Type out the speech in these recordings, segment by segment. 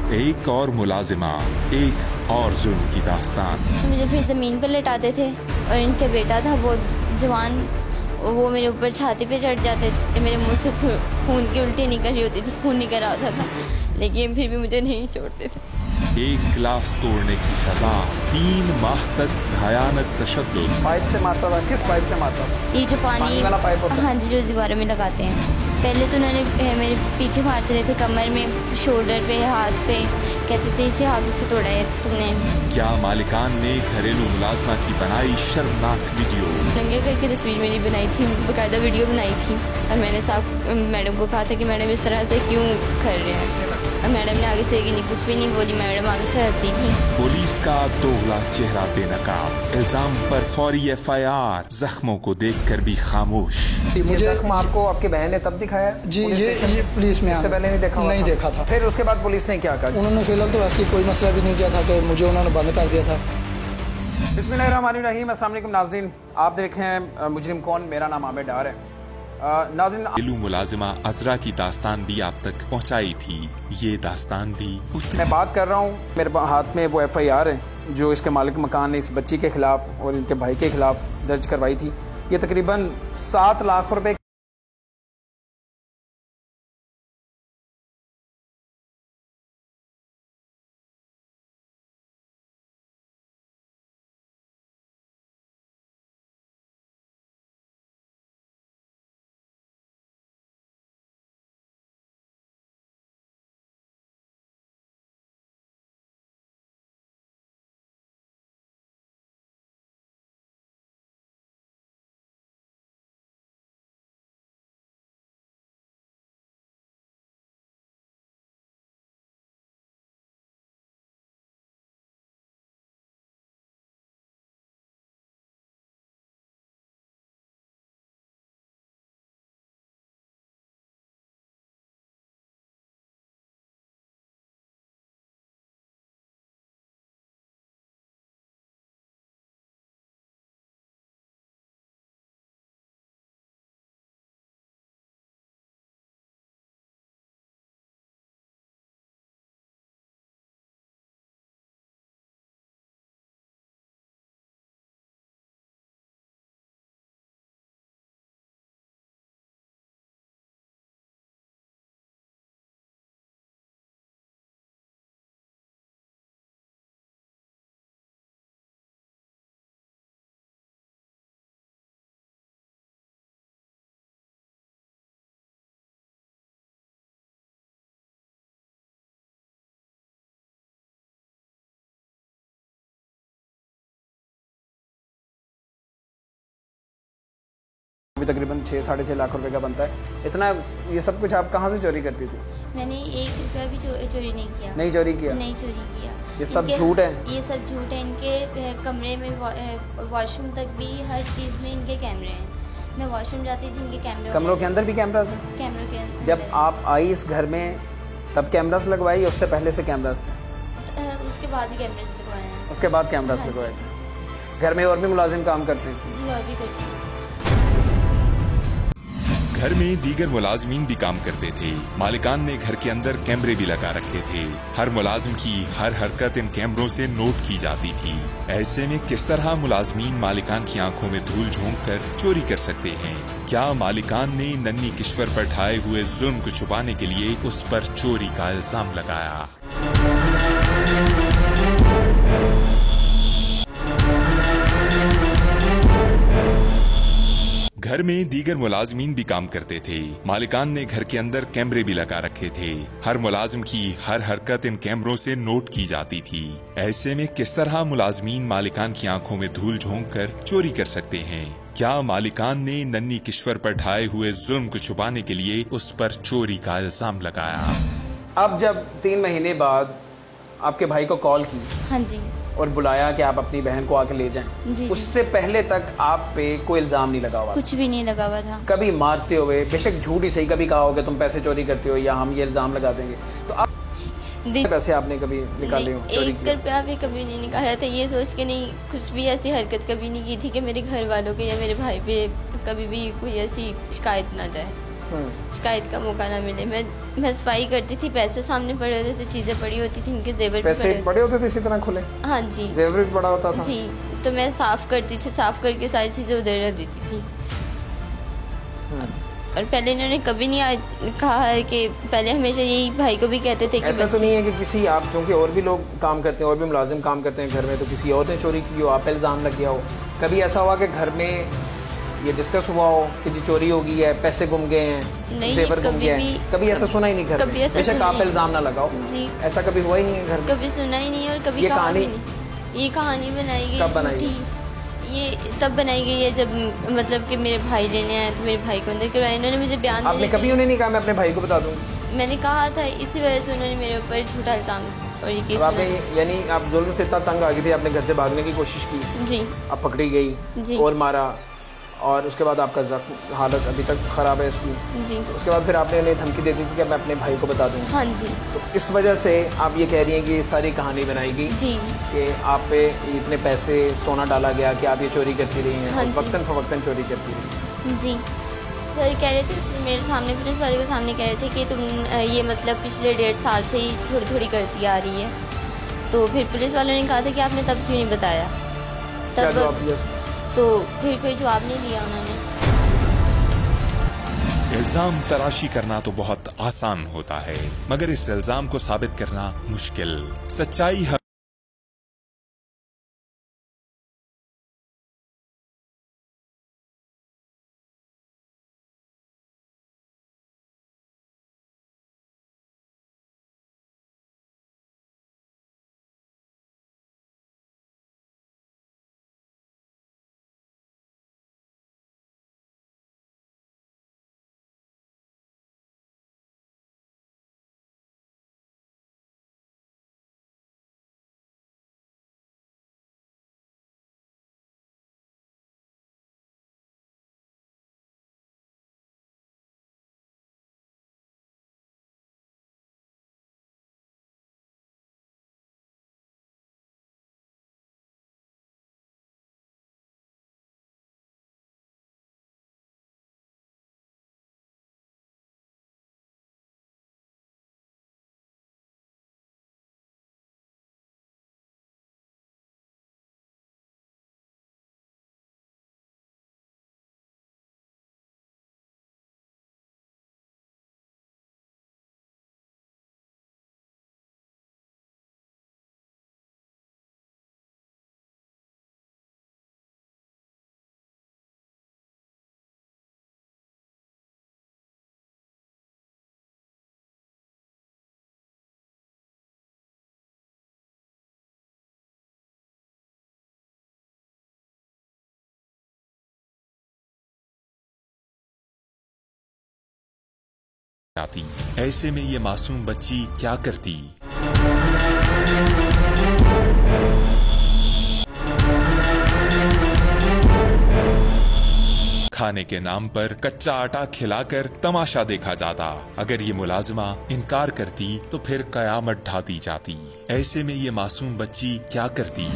एक और मुलाजिमा, एक और जुल्म की दास्तान। मुझे फिर ज़मीन पर लेटाते थे और इनका बेटा था वो जवान, वो मेरे ऊपर छाती पे चढ़ जाते थे। मेरे मुंह से खून की उल्टी निकल रही होती थी, खून निकल आता था, लेकिन फिर भी मुझे नहीं छोड़ते थे। एक गिलास तोड़ने की सजा, 3 माह तक भयानक तशद्दुद। पाइप से मारता था? किस पाइप से मारता था? ये जो पानी वाला पाइप होता है? हाँ जी, जो दीवारों में लगाते हैं। पहले तो उन्होंने मेरे पीछे मारते रहे थे, कमर में, शोल्डर पे, हाथ पे, कहते थे इसे हाथों से तोड़ा है तुमने। क्या मालिकान ने घरेलू मुलाजमा की बनाई शर्मनाक वीडियो? नंगे करके तस्वीर मेरी बनाई थी, बाकायदा वीडियो बनाई थी, और मैंने साहब मैडम को कहा था कि मैडम इस तरह से क्यों कर रहे हैं। और मैडम ने आगे से कुछ भी नहीं बोली, मैडम आगे से हंसी थी। पुलिस का दोगला चेहरा बेनकाब, इल्जाम पर फौरी FIR, जख्मों को देखकर भी खामोश। मुझे जख्म आपको आपकी बहन ने तब दिखाया? जी, ये पुलिस में इससे पहले नहीं देखा था। फिर उसके बाद पुलिस ने क्या कहा? उन्होंने फिलहाल तो ऐसी कोई मसला भी नहीं किया था कि मुझे उन्होंने बंद कर दिया था। बिस्मिल्लाहिर्रहमानिर्रहीम, अस्सलाम वालेकुम नाज़रीन, आप देख रहे हैं मुजरिम कौन। मेरा नाम आमिर डार है। नाज़रीन, घरेलू मुलाजिमा अजरा की दास्तान भी आप तक पहुंचाई थी। ये दास्तान भी मैं बात कर रहा हूँ, मेरे हाथ में वो FIR है जो इसके मालिक मकान ने इस बच्ची के खिलाफ और इनके भाई के खिलाफ दर्ज करवाई थी। ये तकरीबन 7 लाख रुपए अभी तकरीबन 6 साढ़े 6 लाख रुपए का बनता है। इतना ये सब कुछ आप कहाँ से चोरी करती थी? मैंने 1 रुपया भी चोरी नहीं किया। नहीं चोरी किया? नहीं चोरी किया। ये सब झूठ है? ये सब झूठ है। इनके कमरे में वॉशरूम तक भी हर चीज़ में इनके कैमरे हैं। मैं वॉशरूम जाती थी, इनके कैमरे। कमरों के अंदर भी कैमरास है? कैमरों के अंदर। जब आप आई इस घर में तब कैमरास लगवाई, उससे पहले से कैमरास थे? उसके बाद ही कैमरे लगवाए हैं। उसके बाद कैमरास लगवाए थे। घर में और भी मुलाजिम काम करते हैं? जी, और भी करते हैं। घर में दीगर मुलाजमीन भी काम करते थे। मालिकान ने घर के अंदर कैमरे भी लगा रखे थे। हर मुलाजिम की हर हरकत इन कैमरों से नोट की जाती थी। ऐसे में किस तरह मुलाजमीन मालिकान की आंखों में धूल झोंक कर चोरी कर सकते हैं? क्या मालिकान ने नन्ही किश्वर पर ढाए हुए जुल्म को छुपाने के लिए उस पर चोरी का इल्जाम लगाया? घर में दीगर मुलाजमीन भी काम करते थे। मालिकान ने घर के अंदर कैमरे भी लगा रखे थे। हर मुलाजिम की हर हरकत इन कैमरों से नोट की जाती थी। ऐसे में किस तरह मुलाजमीन मालिकान की आंखों में धूल झोंक कर चोरी कर सकते हैं? क्या मालिकान ने नन्ही किश्वर पर ढाए हुए जुल्म को छुपाने के लिए उस पर चोरी का इल्जाम लगाया? अब जब 3 महीने बाद आपके भाई को कॉल की, हाँ जी, और बुलाया कि आप अपनी बहन को आके ले जाएं, जी, उससे पहले तक आप पे कोई इल्जाम नहीं लगा हुआ? कुछ भी नहीं लगा हुआ था। कभी मारते हुए, बेशक झूठ ही सही, कभी कहा होगा तुम पैसे चोरी करते हो या हम ये इल्जाम लगा देंगे, तो आप पैसे आपने कभी निकाले हो? 1 रुपया भी कभी नहीं निकाला था। ये सोच के नहीं, कुछ भी ऐसी हरकत कभी नहीं की थी कि मेरे घर वालों के या मेरे भाई पे कभी भी कोई ऐसी शिकायत ना जाए। शिकायत का मौका ना मिले। मैं सफाई करती थी, पैसे सामने पड़े होते थे, चीज़ें पड़ी होती थी, इनके जेवर पैसे पड़े होते थे इसी तरह खुले? हाँ जी, जेवर भी पड़ा होता था जी। तो मैं साफ़ करती थी, साफ़ करके सारी चीज़ें उधर रख देती थी। और पहले इन्होंने कभी नहीं कहा है कि पहले हमेशा यही भाई को भी कहते थे कि ऐसा तो नहीं है कि किसी आप, चूँकि और भी लोग काम करते हैं और भी मुलाजिम काम करते हैं घर में, तो किसी और ने चोरी की हो, आप पे इल्ज़ाम लग गया हो? कभी ऐसा हुआ कि घर में ये डिस्कस हुआ हो कि जी चोरी हो गई है, पैसे गुम गए हैं, जेवर गुम गया है? कभी ऐसा सुना ही नहीं घर में? बेशक आप पे इल्ज़ाम ना लगाओ जी, ऐसा कभी हुआ ही नहीं है घर में? कभी सुना ही नहीं। और कभी ये कहानी बनाई गई। कब बनाई गई? ये तब बनाई गई है जब मतलब कि मेरे भाई लेने आए तो मेरे भाई को अंदर करवाया। इन्होंने मुझे बयान आपने कभी उन्हें नहीं कहा मैं अपने भाई को बता दूंगी? मैंने कहा था, इसी वजह से उन्होंने मेरे ऊपर झूठा इल्जाम और ये केस आपने, यानी आप जुल्म से इतना तंग आ गई थी, आपने घर से भागने की कोशिश की जी, आप पकड़ी गई जी, और मारा, और उसके बाद आपका हालत अभी तक ख़राब है इसकी जी। उसके बाद फिर आपने उन्हें धमकी दे दी थी कि मैं अपने भाई को बता दूंगी? हाँ जी। तो इस वजह से आप ये कह रही हैं कि ये सारी कहानी बनाई गई जी, कि आप पे इतने पैसे सोना डाला गया कि आप ये चोरी करती रही हैं? हाँ, वक्तन फवक्तन चोरी करती रही? जी। सर कह रहे थे मेरे सामने, पुलिस वाले के सामने कह रहे थे कि तुम ये मतलब पिछले 1.5 साल से ही थोड़ी थोड़ी करती आ रही है। तो फिर पुलिस वालों ने कहा था कि आपने तब क्यों नहीं बताया? क्या जवाब दिया? तो फिर कोई जवाब नहीं दिया उन्होंने। इल्जाम तराशी करना तो बहुत आसान होता है, मगर इस इल्जाम को साबित करना मुश्किल। सच्चाई आती, ऐसे में ये मासूम बच्ची क्या करती? खाने के नाम पर कच्चा आटा खिलाकर तमाशा देखा जाता। अगर ये मुलाजिमा इनकार करती तो फिर कयामत ढाती जाती। ऐसे में ये मासूम बच्ची क्या करती?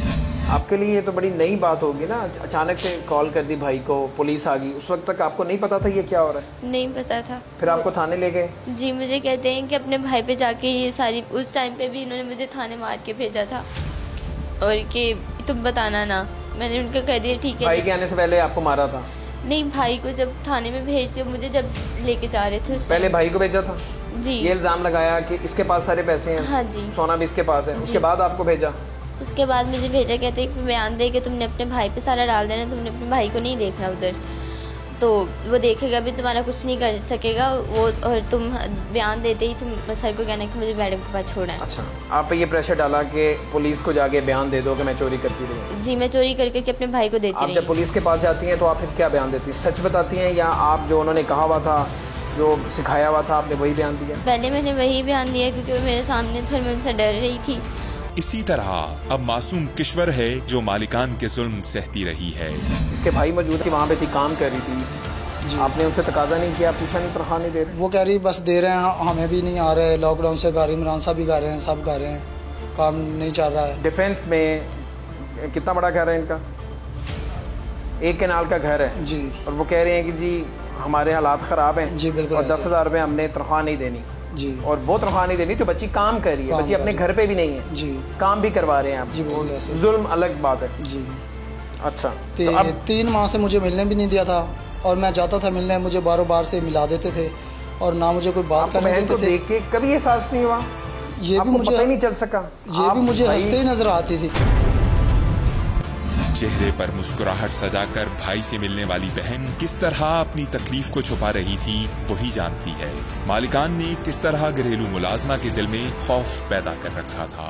आपके लिए ये तो बड़ी नई बात होगी ना, अचानक से कॉल कर दी भाई को, पुलिस आ गई, उस वक्त तक आपको नहीं पता था ये क्या हो रहा है? नहीं पता था। फिर आपको थाने ले गए? जी, मुझे कहते हैं कि अपने भाई पे जाके ये सारी, उस टाइम पे भी इन्होंने मुझे थाने मार के भेजा था और कि तुम बताना ना। मैंने उनको कह दिया ठीक है। भाई के आने से पहले आपको मारा था? नहीं, भाई को जब थाने में भेजते, मुझे जब लेके जा रहे थे उस पहले भाई को भेजा था जी। ये इल्जाम लगाया कि इसके पास सारे पैसे हैं, हाँ जी, सोना भी इसके पास है, उसके बाद आपको भेजा? उसके बाद मुझे भेजा, कहते हैं कि बयान दे कि तुमने अपने भाई पे सारा डाल देना, तुमने अपने भाई को नहीं देखना उधर, तो वो देखेगा भी, तुम्हारा कुछ नहीं कर सकेगा वो, और तुम बयान देते ही तुम सर को कहना कि मुझे मैडम के पास छोड़ना है। अच्छा, आप पे ये प्रेशर डाला कि पुलिस को जाके बयान दे दो कि मैं चोरी करती रही? जी, मैं चोरी करके अपने भाई को देती रही। आप जब पुलिस के पास जाती हैं तो आप फिर क्या बयान देती हैं? सच बताती हैं या आप जो उन्होंने कहा हुआ था, जो सिखाया हुआ था, आपने वही बयान दिया? पहले मैंने वही बयान दिया क्योंकि वो मेरे सामने था, मैं उनसे डर रही थी। इसी तरह अब मासूम किश्वर है जो मालिकान के जुल्म सहती रही है। इसके भाई मौजूद थी, वहाँ पे थी, काम कर रही थी जी। आपने उनसे तकाजा नहीं किया, पूछा नहीं, तनख्वाह नहीं दे रहे? वो कह रही बस दे रहे हैं, हमें भी नहीं आ रहे, लॉकडाउन से गा रही, इमरान साहब भी गा रहे हैं, सब गा रहे हैं, काम नहीं चल रहा है। डिफेंस में कितना बड़ा घर है इनका? 1 कनाल का घर है जी, और वो कह रहे हैं कि जी हमारे हालात ख़राब हैं जी, बिल्कुल और ऐसा। 10,000 रुपये हमने तनख्वाह नहीं देनी जी और वो तनख्वाह नहीं देनी जो बच्ची काम कर रही है, काम बच्ची कर अपने रही घर पे भी नहीं है, जी काम भी करवा रहे हैं आप, जी बिल्कुल ऐसे। जुल्म अलग बात है। जी अच्छा तो अब 3 माह से मुझे मिलने भी नहीं दिया था और मैं जाता था मिलने, मुझे बारों बार से मिला देते थे और ना मुझे कोई बात आपको करने बहन को देते थे। देख के कभी एहसास नहीं हुआ? ये भी आपको मुझे पता ही नहीं चल सका? ये आप भी मुझे भाई- हंसते ही नजर आती थी। चेहरे पर मुस्कुराहट सजाकर भाई से मिलने वाली बहन किस तरह अपनी तकलीफ को छुपा रही थी वही जानती है। मालिकान ने किस तरह घरेलू मुलाजमा के दिल में खौफ पैदा कर रखा था।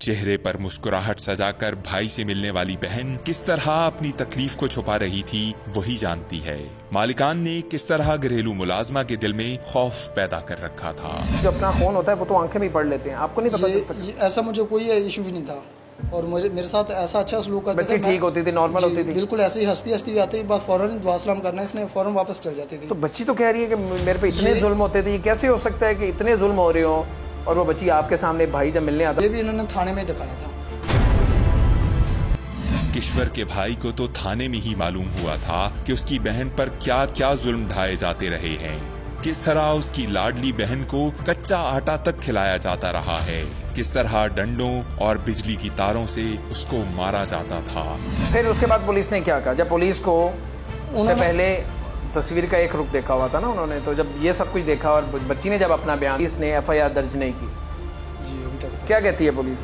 चेहरे पर मुस्कुराहट सजाकर भाई से मिलने वाली बहन किस तरह अपनी तकलीफ को छुपा रही थी वही जानती है। मालिकान ने किस तरह घरेलू मुलाजमा के दिल में खौफ पैदा कर रखा था। जो अपना खून होता है वो तो आंखें भी पढ़ लेते हैं, आपको नहीं पता चल सकता? ये ऐसा मुझे कोई इशू भी नहीं था और मेरे साथ ऐसा अच्छा सलूक करते बच्ची थे। ठीक होती थी, नॉर्मल होती थी? बिल्कुल ऐसे ही हंसती हंसती आती, बस फौरन दुआ सलाम करना इसने, फौरन वापस चल जाती थी। तो बच्ची तो कह रही है कि मेरे पे इतने जुल्म होते थे, ये कैसे हो सकता है कि इतने जुल्म हो रहे हो और वो बच्ची आपके सामने भाई जब मिलने आता? ये भी इन्होंने थाने में दिखाया था। किश्वर के भाई को तो थाने में ही मालूम हुआ था कि उसकी बहन पर क्या क्या जुल्म ढाए जाते रहे हैं, किस तरह उसकी लाडली बहन को कच्चा आटा तक खिलाया जाता रहा है, किस तरह डंडों और बिजली की तारों से उसको मारा जाता था। फिर उसके बाद पुलिस ने क्या कहा? जब पुलिस को उससे पहले तस्वीर का एक रुख देखा हुआ था ना उन्होंने, तो जब ये सब कुछ देखा और बच्ची ने जब अपना बयान, पुलिस ने FIR दर्ज नहीं की, जी अभी तक क्या कहती है पुलिस?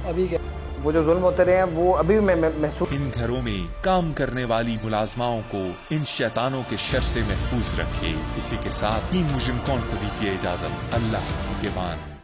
अभी क्या वो जो जुल्म होते रहे हैं वो अभी भी मैं महसूस। इन घरों में काम करने वाली मुलाजमाओं को इन शैतानों के शर से महफूज रखे। इसी के साथ टीम मुजरिम कौन को दीजिए इजाजत। अल्लाह के बान।